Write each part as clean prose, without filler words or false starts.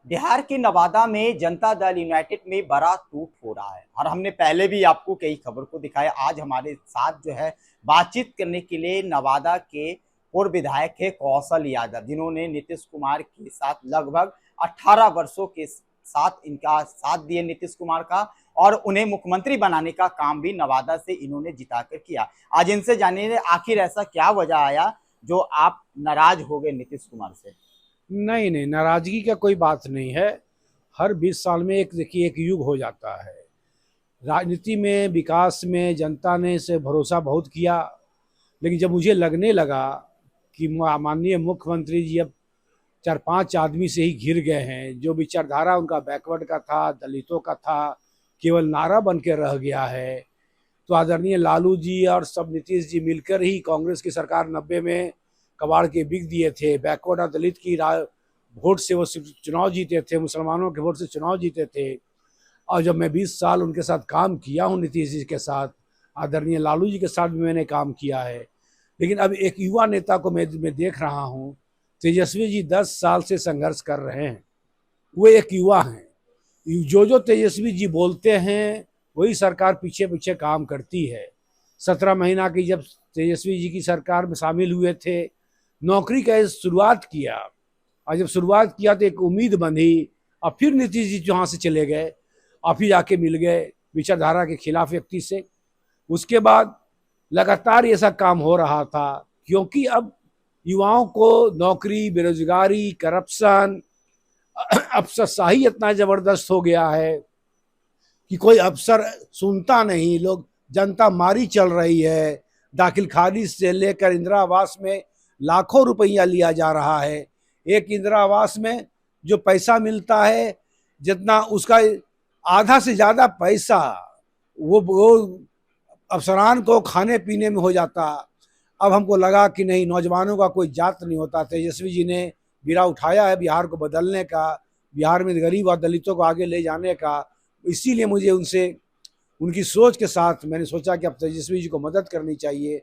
बिहार के नवादा में जनता दल यूनाइटेड में बड़ा टूट हो रहा है और हमने पहले भी आपको कई खबर को दिखाया। आज हमारे साथ जो है बातचीत करने के लिए नवादा के पूर्व विधायक है कौशल यादव, जिन्होंने नीतीश कुमार के साथ लगभग 18 वर्षों के साथ इनका साथ दिए नीतीश कुमार का, और उन्हें मुख्यमंत्री बनाने का काम भी नवादा से इन्होंने जिताकर किया। आज इनसे जानिए आखिर ऐसा क्या वजह आया जो आप नाराज हो गए नीतीश कुमार से। नहीं नहीं, नाराजगी का कोई बात नहीं है। हर 20 साल में एक देखिए एक युग हो जाता है। राजनीति में, विकास में जनता ने इसे भरोसा बहुत किया, लेकिन जब मुझे लगने लगा कि माननीय मुख्यमंत्री जी अब 4-5 आदमी से ही घिर गए हैं, जो विचारधारा उनका बैकवर्ड का था, दलितों का था, केवल नारा बन के रह गया है। तो आदरणीय लालू जी और सब नीतीश जी मिलकर ही कांग्रेस की सरकार 90 में कबाड़ के बिक दिए थे। बैकवर्ड और दलित की वोट से वो चुनाव जीते थे, मुसलमानों के वोट से चुनाव जीते थे। और जब मैं 20 साल उनके साथ काम किया हूँ, नीतीश जी के साथ, आदरणीय लालू जी के साथ भी मैंने काम किया है, लेकिन अब एक युवा नेता को मैं देख रहा हूँ। तेजस्वी जी 10 साल से संघर्ष कर रहे हैं, वो एक युवा हैं। जो तेजस्वी जी बोलते हैं वही सरकार पीछे पीछे काम करती है। 17 महीना की जब तेजस्वी जी की सरकार में शामिल हुए थे, नौकरी का शुरुआत किया, और जब शुरुआत किया तो एक उम्मीद बंधी, और फिर नीतीश जी वहाँ से चले गए और फिर जाके मिल गए विचारधारा के खिलाफ व्यक्ति से। उसके बाद लगातार ये सब काम हो रहा था, क्योंकि अब युवाओं को नौकरी, बेरोजगारी, करप्शन, अफसरशाही इतना जबरदस्त हो गया है कि कोई अफसर सुनता नहीं। लोग, जनता मारी चल रही है। दाखिल खारिज से लेकर इंदिरा आवास में लाखों रुपया लिया जा रहा है। एक इंदिरा आवास में जो पैसा मिलता है, जितना उसका आधा से ज़्यादा पैसा वो अफसरान को खाने पीने में हो जाता। अब हमको लगा कि नहीं, नौजवानों का कोई जात नहीं होता। तेजस्वी जी ने बीड़ा उठाया है बिहार को बदलने का, बिहार में गरीब और दलितों को आगे ले जाने का। इसीलिए मुझे उनसे, उनकी सोच के साथ मैंने सोचा कि अब तेजस्वी जी को मदद करनी चाहिए,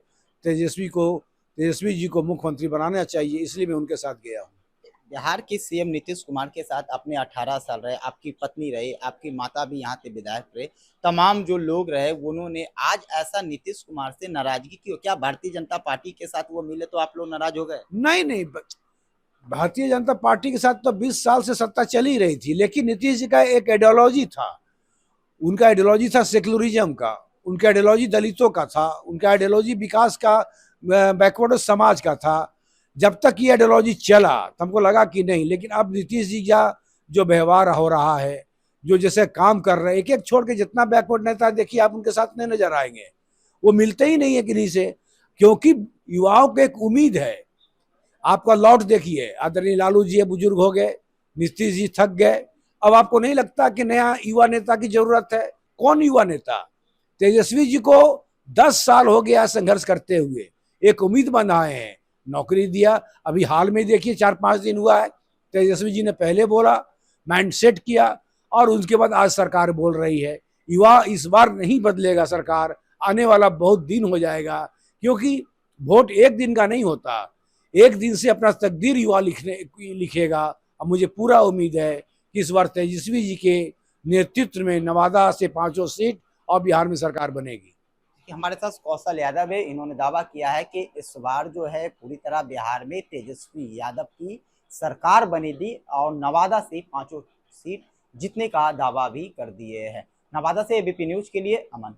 तेजस्वी जी को मुख्यमंत्री बनाना चाहिए, इसलिए मैं उनके साथ गया हूँ। बिहार के सीएम नीतीश कुमार के साथ अपने 18 साल रहे, आपकी पत्नी रही, आपकी माता भी यहाँ के विधायक रहे, तमाम जो लोग रहे, उन्होंने आज ऐसा नीतीश कुमार से नाराजगी क्यों? क्या भारतीय जनता पार्टी के साथ वो मिले तो आप लोग नाराज हो गए? नहीं नहीं, भारतीय जनता पार्टी के साथ तो 20 साल से सत्ता चली रही थी, लेकिन नीतीश जी का एक आइडियोलॉजी था। उनका आइडियोलॉजी था सेक्युलरिज्म का, उनका आइडियोलॉजी दलितों का था, उनका आइडियोलॉजी विकास का, बैकवर्ड समाज का था। जब तक ये आइडियोलॉजी चला तो हमको लगा कि नहीं, लेकिन अब नीतीश जी का जो व्यवहार हो रहा है, जो जैसे काम कर रहे हैं, एक एक छोड़ के जितना बैकवर्ड नेता देखिए आप उनके साथ नहीं नजर आएंगे। वो मिलते ही नहीं है किन्हीं से, क्योंकि युवाओं को एक उम्मीद है। आपका लौट देखिए, आदरणीय लालू जी बुजुर्ग हो गए, नीतीश जी थक गए। अब आपको नहीं लगता कि नया युवा नेता की जरूरत है? कौन युवा नेता? तेजस्वी जी को 10 साल हो गया संघर्ष करते हुए, एक उम्मीद बनाए हैं, नौकरी दिया। अभी हाल में देखिए 4-5 दिन हुआ है, तेजस्वी जी ने पहले बोला, माइंड सेट किया, और उसके बाद आज सरकार बोल रही है। युवा इस बार नहीं बदलेगा, सरकार आने वाला बहुत दिन हो जाएगा, क्योंकि वोट एक दिन का नहीं होता। एक दिन से अपना तकदीर युवा लिखेगा। अब मुझे पूरा उम्मीद है कि इस बार तेजस्वी जी के नेतृत्व में नवादा से 5 सीट और बिहार में सरकार बनेगी। हमारे साथ कौशल यादव है, इन्होंने दावा किया है कि इस बार जो है पूरी तरह बिहार में तेजस्वी यादव की सरकार बनेगी और नवादा से 5 सीट जीतने का दावा भी कर दिए हैं। नवादा से एबीपी न्यूज के लिए अमन।